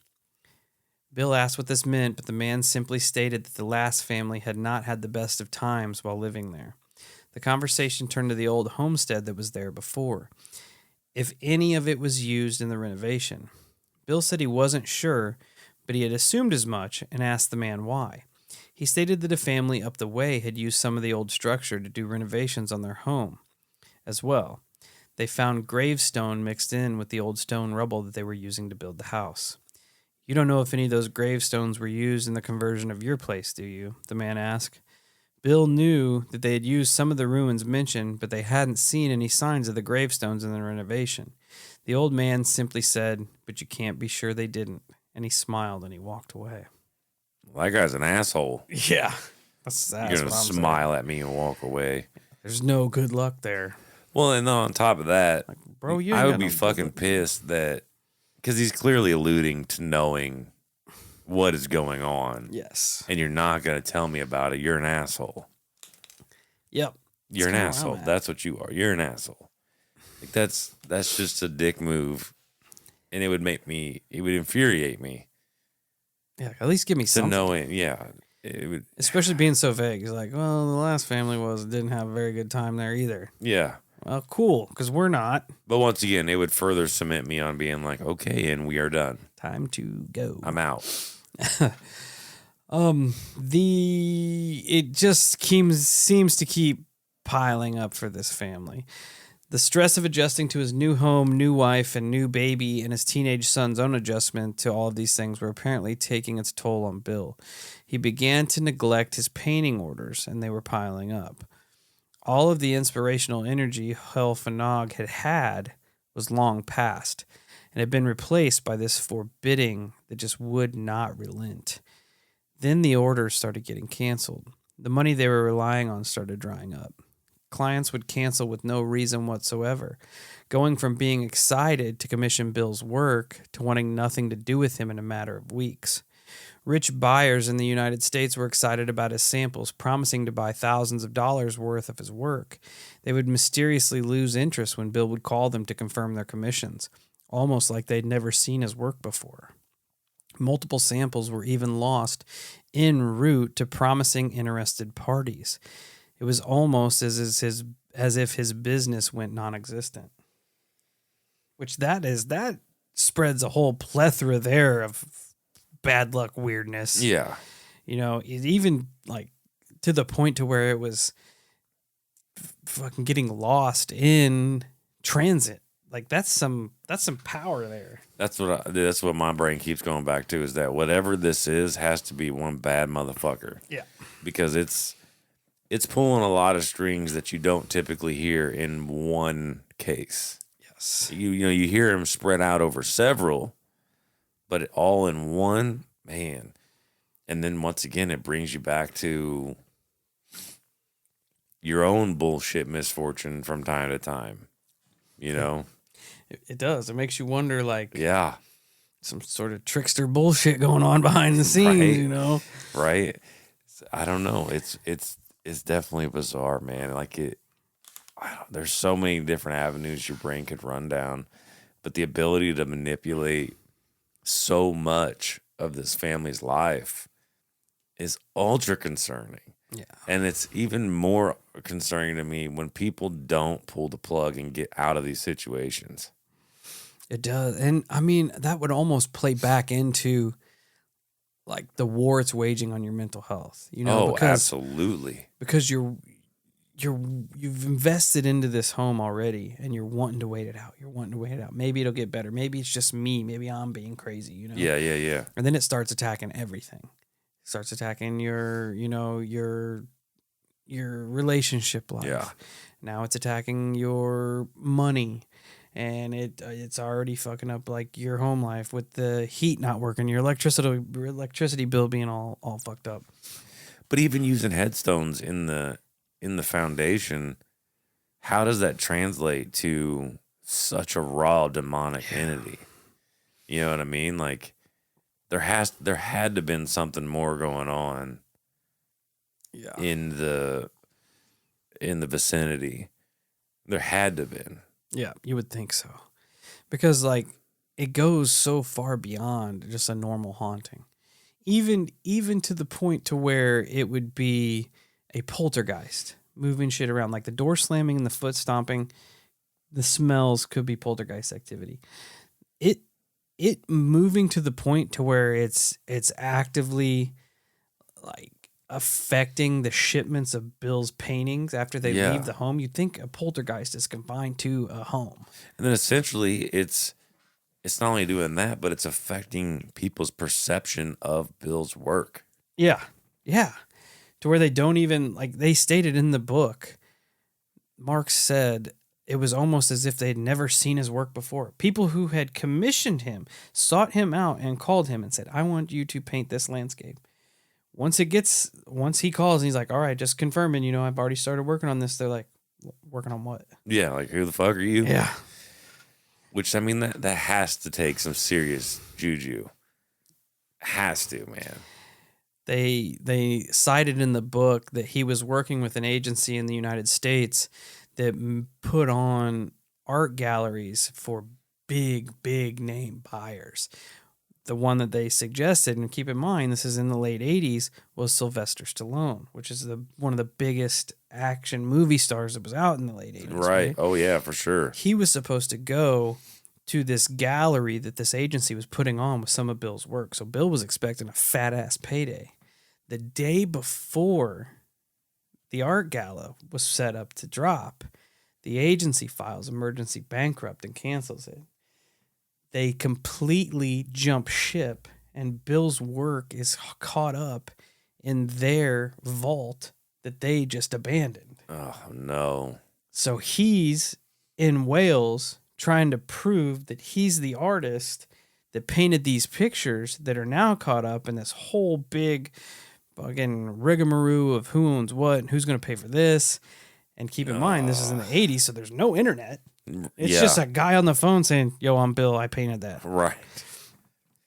Bill asked what this meant, but the man simply stated that the last family had not had the best of times while living there. The conversation turned to the old homestead that was there before, if any of it was used in the renovation. Bill said he wasn't sure, but he had assumed as much and asked the man why. He stated that a family up the way had used some of the old structure to do renovations on their home as well. They found gravestone mixed in with the old stone rubble that they were using to build the house. "You don't know if any of those gravestones were used in the conversion of your place, do you?" the man asked. Bill knew that they had used some of the ruins mentioned, but they hadn't seen any signs of the gravestones in the renovation. The old man simply said, "But you can't be sure they didn't," and he smiled and he walked away. Well, that guy's an asshole. Yeah. You're going to smile at me and walk away. There's no good luck there. Well, and on top of that, like, bro, I would be fucking pissed that, because he's clearly alluding to knowing what is going on. Yes. And you're not going to tell me about it. You're an asshole. Yep. You're an asshole. That's what you are. You're an asshole. Like that's just a dick move. And it would infuriate me. Yeah, at least give me something. Knowing, yeah. It would, especially being so vague. He's like, well, the last family didn't have a very good time there either. Yeah. Well, cool, because we're not. But once again, it would further cement me on being like, okay, and we are done. Time to go. I'm out. It just seems to keep piling up for this family. The stress of adjusting to his new home, new wife, and new baby, and his teenage son's own adjustment to all of these things were apparently taking its toll on Bill. He began to neglect his painting orders, and they were piling up. All of the inspirational energy Helfenag had was long past, and had been replaced by this forbidding that just would not relent. Then the orders started getting canceled. The money they were relying on started drying up. Clients would cancel with no reason whatsoever, going from being excited to commission Bill's work to wanting nothing to do with him in a matter of weeks. Rich buyers in the United States were excited about his samples, promising to buy thousands of dollars worth of his work. They would mysteriously lose interest when Bill would call them to confirm their commissions, almost like they'd never seen his work before. Multiple samples were even lost en route to promising interested parties. It was almost as if his business went non-existent. Which that spreads a whole plethora there of bad luck weirdness. Yeah. You know, it even like to the point to where it was fucking getting lost in transit. Like that's some power there. That's what my brain keeps going back to, is that whatever this is has to be one bad motherfucker. Yeah. Because it's pulling a lot of strings that you don't typically hear in one case. Yes. You hear them spread out over several, but all in one, man. And then once again, it brings you back to your own bullshit misfortune from time to time. You know? It does. It makes you wonder, like, yeah, some sort of trickster bullshit going on behind the scenes, right. You know? Right. I don't know. It's definitely bizarre, man. Like there's so many different avenues your brain could run down, but the ability to manipulate so much of this family's life is ultra concerning. Yeah. And it's even more concerning to me when people don't pull the plug and get out of these situations. It does. And I mean, that would almost play back into like the war it's waging on your mental health, you know? Oh, absolutely. Because you've invested into this home already and you're wanting to wait it out. Maybe it'll get better. Maybe it's just me. Maybe I'm being crazy, you know? Yeah. And then it starts attacking everything. It starts attacking your relationship life. Yeah. Now it's attacking your money. And it's already fucking up like your home life with the heat not working, your electricity bill being all fucked up. But even using headstones in the foundation, how does that translate to such a raw demonic entity? You know what I mean? Like there had to have been something more going on. Yeah. In the vicinity. There had to have been. Yeah, you would think so. Because like it goes so far beyond just a normal haunting. Even to the point to where it would be a poltergeist moving shit around, like the door slamming and the foot stomping. The smells could be poltergeist activity. It moving to the point to where it's actively like affecting the shipments of Bill's paintings after they leave the home. You'd think a poltergeist is confined to a home. And then essentially it's not only doing that, but it's affecting people's perception of Bill's work. Yeah. Yeah. To where they don't even, like they stated in the book, Marx said it was almost as if they'd never seen his work before. People who had commissioned him sought him out and called him and said, I want you to paint this landscape. Once he calls and he's like, all right, just confirming, I've already started working on this. They're like, working on what? Yeah, like who the fuck are you? Yeah. Which, I mean, that has to take some serious juju. Has to, man. They cited in the book that he was working with an agency in the United States that put on art galleries for big name buyers. The one that they suggested, and keep in mind, this is in the late 80s, was Sylvester Stallone, which is one of the biggest action movie stars that was out in the late 80s. Right. Oh, yeah, for sure. He was supposed to go to this gallery that this agency was putting on with some of Bill's work. So Bill was expecting a fat-ass payday. The day before the art gala was set up to drop, The agency files emergency bankrupt and cancels it. They completely jump ship, and Bill's work is caught up in their vault that they just abandoned. Oh, no. So he's in Wales trying to prove that he's the artist that painted these pictures that are now caught up in this whole big fucking rigmarole of who owns what and who's going to pay for this. And keep in mind, this is in the 80s, so there's no internet. It's just a guy on the phone saying, yo, I'm Bill, I painted that. Right.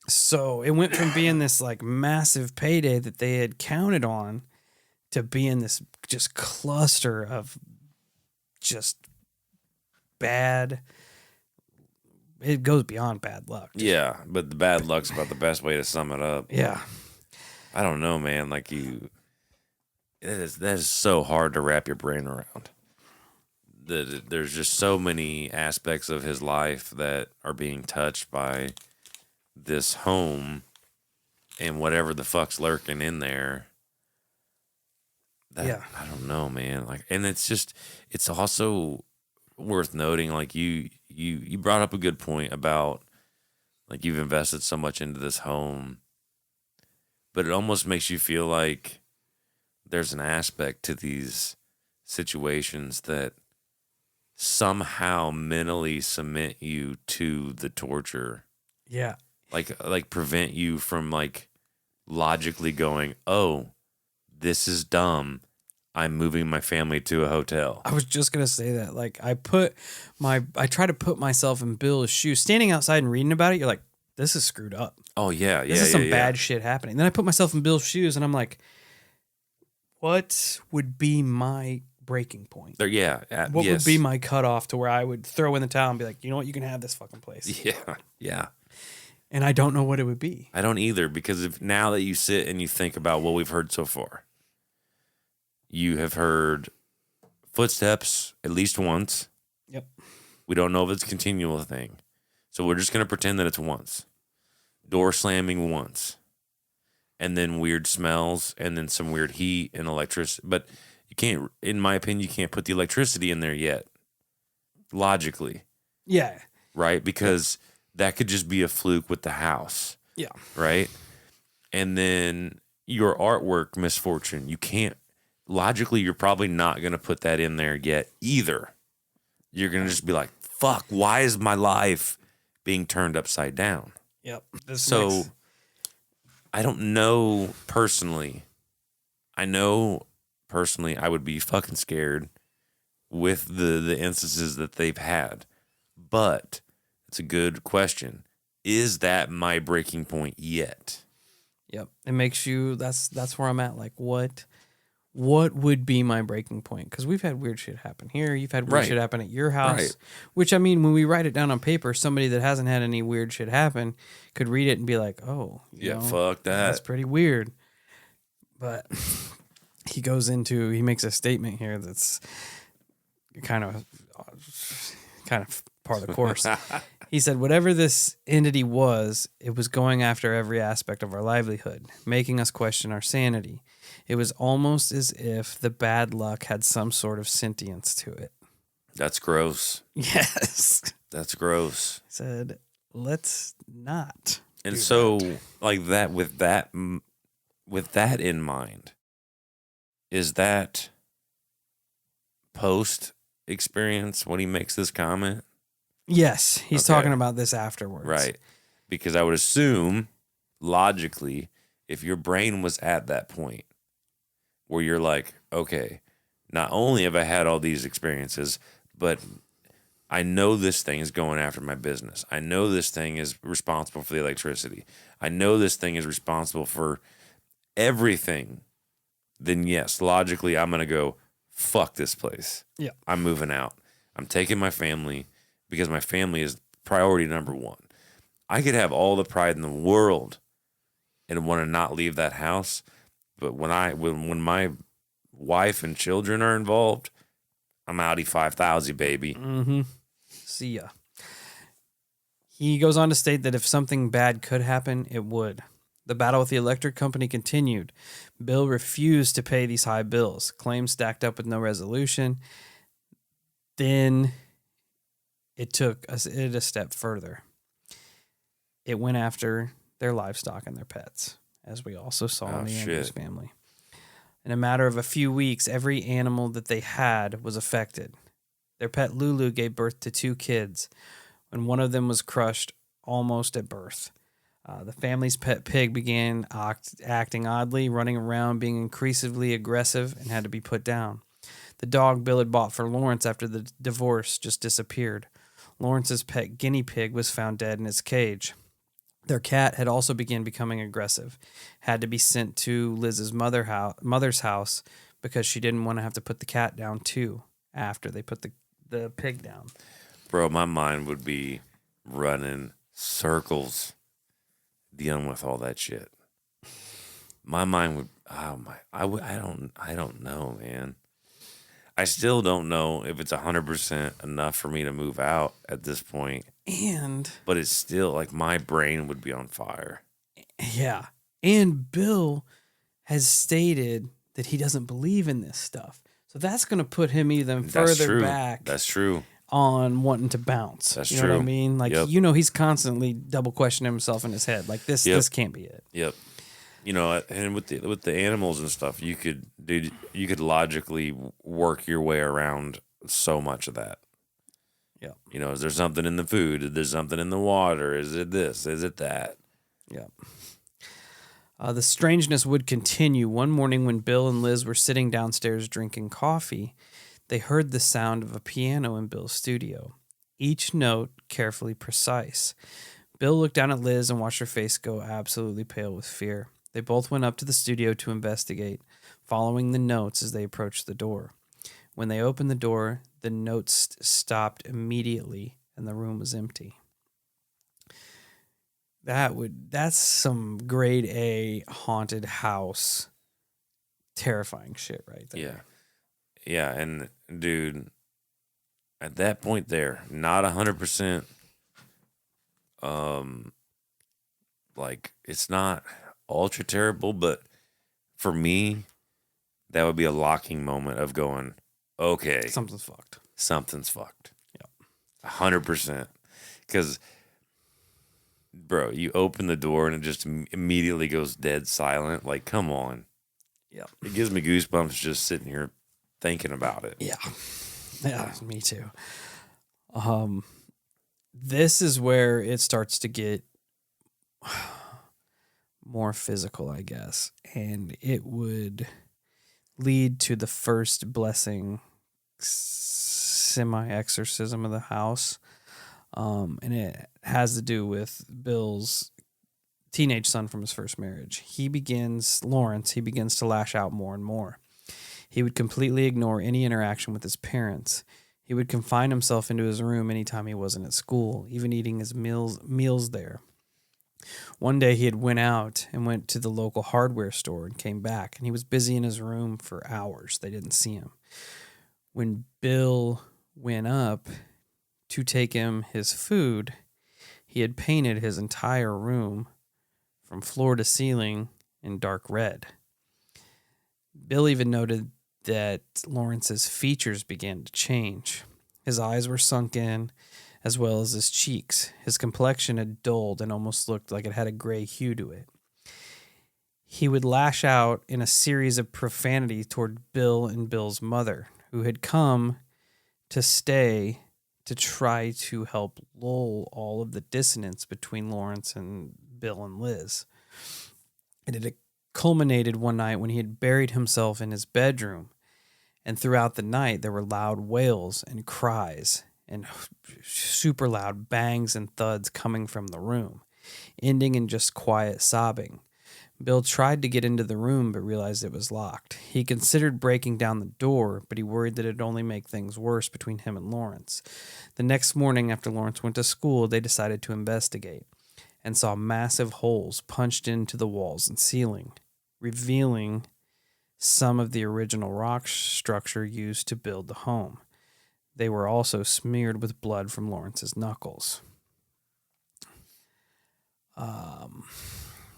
So it went from being this like massive payday that they had counted on to being this just cluster of just bad. It goes beyond bad luck. Yeah, but the bad luck's about the best way to sum it up. Yeah. I don't know, man. Like that is so hard to wrap your brain around. There's just so many aspects of his life that are being touched by this home and whatever the fuck's lurking in there. I don't know, man. Like, and it's also worth noting, like you brought up a good point about like you've invested so much into this home, but it almost makes you feel like there's an aspect to these situations that somehow mentally cement you to the torture. Yeah. Like prevent you from like logically going, oh, this is dumb. I'm moving my family to a hotel. I was just going to say that. Like I try to put myself in Bill's shoes. Standing outside and reading about it, you're like, this is screwed up. Oh, yeah. This is some bad shit happening. Then I put myself in Bill's shoes and I'm like, what would be my breaking point? What would be my cutoff to where I would throw in the towel and be like, you know what, you can have this fucking place. Yeah. And I don't know what it would be. I don't either, because if now that you sit and you think about what we've heard so far, you have heard footsteps at least once. Yep. We don't know if it's a continual thing. So we're just going to pretend that it's once. Door slamming once. And then weird smells, and then some weird heat and electricity. But you can't, in my opinion, you can't put the electricity in there yet. Logically. Yeah. Right? Because that could just be a fluke with the house. Yeah. Right? And then your artwork, misfortune, you can't, logically, you're probably not going to put that in there yet either. You're going to just be like, fuck, why is my life being turned upside down? Yep. I don't know personally. I know personally I would be fucking scared with the instances that they've had. But it's a good question. Is that my breaking point yet? Yep. It makes you, that's where I'm at. Like, what would be my breaking point? Because we've had weird shit happen here. You've had weird shit happen at your house. Right. Which, I mean, when we write it down on paper, somebody that hasn't had any weird shit happen could read it and be like, oh, you know, fuck that. That's pretty weird. But he makes a statement here that's kind of part of the course. He said, whatever this entity was, it was going after every aspect of our livelihood, making us question our sanity. It was almost as if the bad luck had some sort of sentience to it. That's gross. Yes. That's gross. He said, let's not. And so, like that, with that in mind, is that post experience when he makes this comment? Yes, he's talking about this afterwards. Right. Because I would assume, logically, if your brain was at that point where you're like, okay, not only have I had all these experiences, but I know this thing is going after my business. I know this thing is responsible for the electricity. I know this thing is responsible for everything. Then yes, logically, I'm going to go, fuck this place. Yeah. I'm moving out. I'm taking my family because my family is priority number one. I could have all the pride in the world and want to not leave that house. But when my wife and children are involved, I'm outie 5,000, baby. Mm-hmm. See ya. He goes on to state that if something bad could happen, it would. The battle with the electric company continued. Bill refused to pay these high bills, claims stacked up with no resolution. Then it took it a step further. It went after their livestock and their pets, as we also saw in the Andrews family. In a matter of a few weeks, every animal that they had was affected. Their pet Lulu gave birth to 2 kids, and one of them was crushed almost at birth. The family's pet pig began acting oddly, running around, being increasingly aggressive, and had to be put down. The dog Bill had bought for Lawrence after the divorce just disappeared. Lawrence's pet guinea pig was found dead in its cage. Their cat had also begun becoming aggressive, had to be sent to Liz's mother's house because she didn't want to have to put the cat down too after they put the pig down. Bro, my mind would be running circles dealing with all that shit. My mind would, I don't know, man. I still don't know if it's 100% enough for me to move out at this point. But it's still like my brain would be on fire. Yeah. And Bill has stated that he doesn't believe in this stuff. So that's going to put him even further back. That's true. On wanting to bounce. That's you true. know what I mean? Like, he's constantly double questioning himself in his head. Like, this can't be it. Yep. And with the animals and stuff, you could logically work your way around so much of that. Yeah. Is there something in the food? Is there something in the water? Is it this? Is it that? Yeah. The strangeness would continue. One morning when Bill and Liz were sitting downstairs drinking coffee, they heard the sound of a piano in Bill's studio, each note carefully precise. Bill looked down at Liz and watched her face go absolutely pale with fear. They both went up to the studio to investigate, following the notes as they approached the door. When they opened the door, the notes stopped immediately and the room was empty. That's some grade A haunted house terrifying shit right there. Yeah. Yeah, and dude, at that point there, not 100% like it's not ultra terrible, but for me, that would be a locking moment of going, okay, something's fucked. Something's fucked. Yeah. 100%. Because, bro, you open the door and it just immediately goes dead silent. Like, come on. Yeah. It gives me goosebumps just sitting here thinking about it. Yeah. Yeah, me too. This is where it starts to get more physical, I guess. And it would lead to the first blessing semi-exorcism of the house. And it has to do with Bill's teenage son from his first marriage. Lawrence begins to lash out more and more. He would completely ignore any interaction with his parents. He would confine himself into his room anytime he wasn't at school, even eating his meals there. One day he had went out and went to the local hardware store and came back, and he was busy in his room for hours. They didn't see him. When Bill went up to take him his food, he had painted his entire room from floor to ceiling in dark red. Bill even noted that Lawrence's features began to change. His eyes were sunk in, as well as his cheeks. His complexion had dulled and almost looked like it had a gray hue to it. He would lash out in a series of profanity toward Bill and Bill's mother, who had come to stay to try to help lull all of the dissonance between Lawrence and Bill and Liz. It had culminated one night when he had buried himself in his bedroom, and throughout the night there were loud wails and cries and super loud bangs and thuds coming from the room, ending in just quiet sobbing. Bill tried to get into the room but realized it was locked. He considered breaking down the door, but he worried that it'd only make things worse between him and Lawrence. The next morning after Lawrence went to school, they decided to investigate and saw massive holes punched into the walls and ceiling, revealing some of the original rock structure used to build the home. They were also smeared with blood from Lawrence's knuckles.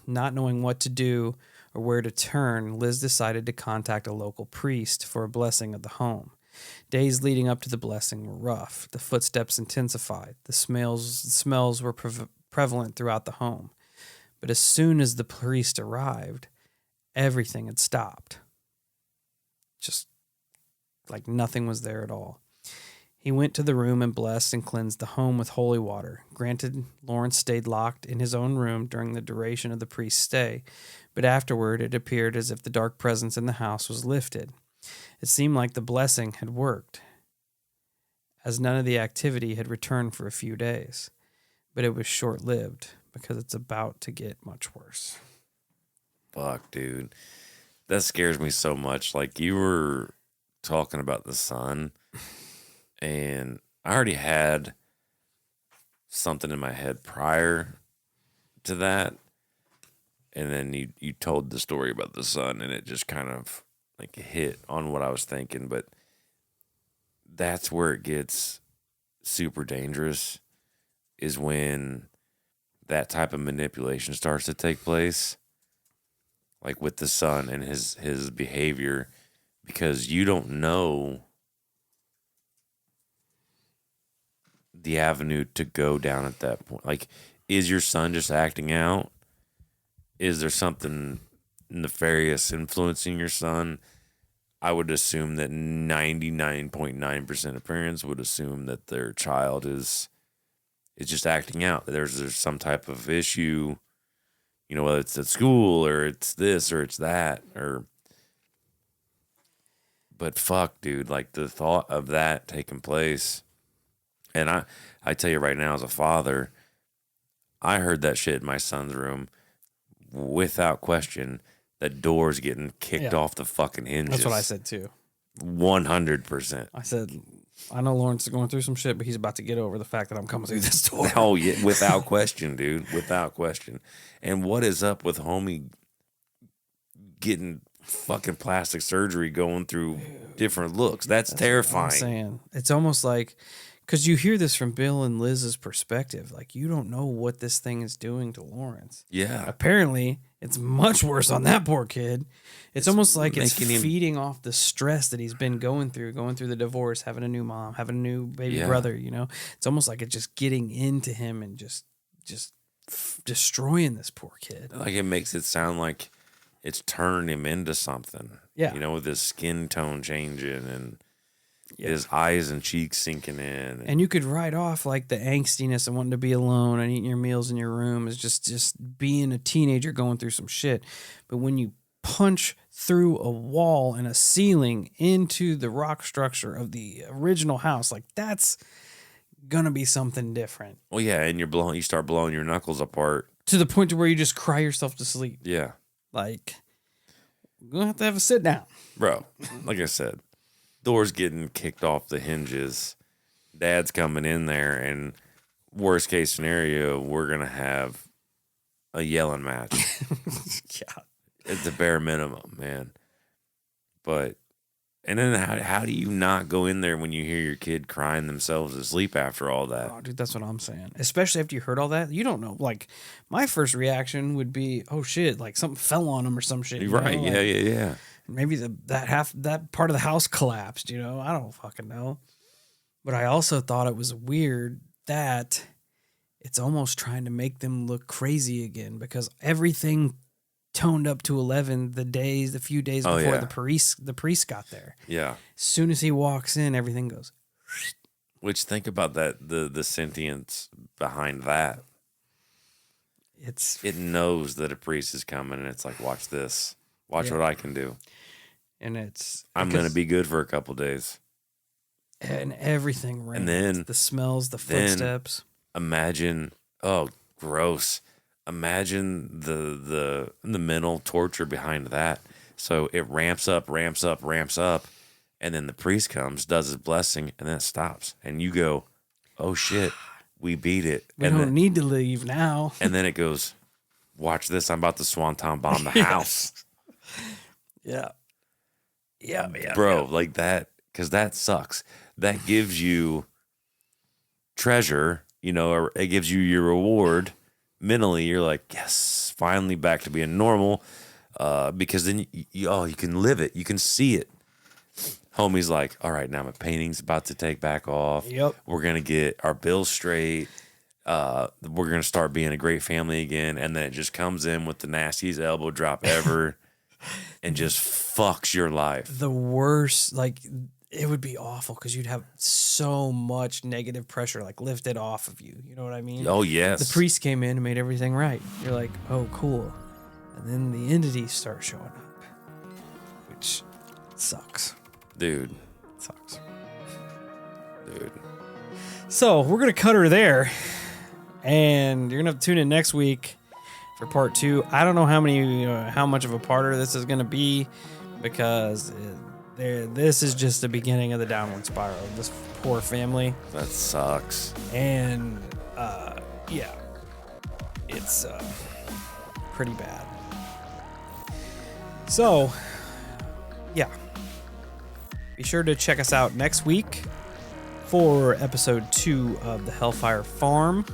Not knowing what to do or where to turn, Liz decided to contact a local priest for a blessing of the home. Days leading up to the blessing were rough. The footsteps intensified. The smells were prevalent throughout the home. But as soon as the priest arrived, everything had stopped. Just like nothing was there at all. He went to the room and blessed and cleansed the home with holy water. Granted, Lawrence stayed locked in his own room during the duration of the priest's stay, but afterward it appeared as if the dark presence in the house was lifted. It seemed like the blessing had worked, as none of the activity had returned for a few days. But it was short-lived, because it's about to get much worse. Fuck, dude. That scares me so much. Like, you were talking about the sun, and I already had something in my head prior to that. And then you told the story about the sun, and it just kind of like hit on what I was thinking. But that's where it gets super dangerous, is when that type of manipulation starts to take place, like with the son and his behavior, because you don't know the avenue to go down at that point. Like, is your son just acting out? Is there something nefarious influencing your son? I would assume that 99.9% of parents would assume that their child is just acting out. There's some type of issue, whether it's at school or it's this or it's that, but fuck, dude, like the thought of that taking place. And I tell you right now, as a father, I heard that shit in my son's room without question. That door's getting kicked off the fucking hinges. That's what I said too. 100%. I said, I know Lawrence is going through some shit, but he's about to get over the fact that I'm coming through this door. Oh, yeah, without question, dude. Without question. And what is up with homie getting fucking plastic surgery, going through different looks? That's terrifying. What I'm saying. It's almost like, because you hear this from Bill and Liz's perspective. Like, you don't know what this thing is doing to Lawrence. Yeah. Apparently, it's much worse on that poor kid. It's almost like it's feeding off the stress that he's been going through the divorce, having a new mom, having a new baby brother, It's almost like it's just getting into him and just destroying this poor kid. Like, it makes it sound like it's turning him into something. Yeah. With his skin tone changing and his eyes and cheeks sinking in. And you could write off like the angstiness and wanting to be alone and eating your meals in your room as just being a teenager going through some shit. But when you punch through a wall and a ceiling into the rock structure of the original house, like, that's gonna be something different. Well, yeah, and you start blowing your knuckles apart to the point to where you just cry yourself to sleep. Yeah. Like, you're gonna have to have a sit down. Bro, like I said, door's getting kicked off the hinges. Dad's coming in there, and worst case scenario, we're gonna have a yelling match. Yeah, it's the bare minimum, man. But and then how do you not go in there when you hear your kid crying themselves to sleep after all that? Oh, dude, that's what I'm saying. Especially after you heard all that, you don't know. Like, my first reaction would be, "Oh shit!" Like something fell on him or some shit. Right? Like, Yeah. Maybe that part of the house collapsed. I don't fucking know. But I also thought it was weird that it's almost trying to make them look crazy again, because everything toned up to 11 the few days before the priest got there. Yeah. As soon as he walks in, everything goes. Which, think about that, the sentience behind that. It knows that a priest is coming, and it's like, watch this. Watch what I can do. And I'm going to be good for a couple days. And everything rains. And then the smells, the footsteps. Imagine, gross. Imagine the mental torture behind that. So it ramps up, and then the priest comes, does his blessing, and then it stops. And you go, oh shit, we beat it. We don't need to leave now. And then it goes, watch this, I'm about to swanton bomb the house. Yeah. Bro, like that, because that sucks. That gives you treasure, or it gives you your reward. Mentally, you're like, yes, finally back to being normal, because then you can live it, you can see it. Homie's like, all right, now my painting's about to take back off. Yep. We're going to get our bills straight. We're going to start being a great family again. And then it just comes in with the nastiest elbow drop ever and just fucks your life. The worst, like, it would be awful because you'd have so much negative pressure, like, lifted off of you. You know what I mean? Oh, yes. The priest came in and made everything right. You're like, oh, cool. And then the entities start showing up, which sucks. Dude. Sucks. Dude. So we're going to cut her there. And you're going to have to tune in next week for part 2. I don't know how much of a parter this is going to be because this is just the beginning of the downward spiral of this poor family. That sucks. And, yeah, it's pretty bad. So, yeah. Be sure to check us out next week for episode 2 of the Hellfire Farm.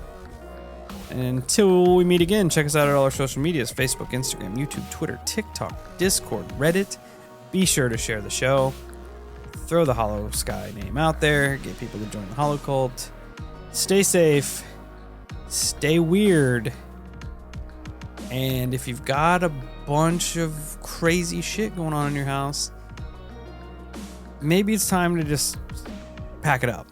And until we meet again, check us out at all our social medias: Facebook, Instagram, YouTube, Twitter, TikTok, Discord, Reddit. Be sure to share the show. Throw the Holosky name out there. Get people to join the Holo Cult. Stay safe. Stay weird. And if you've got a bunch of crazy shit going on in your house, maybe it's time to just pack it up.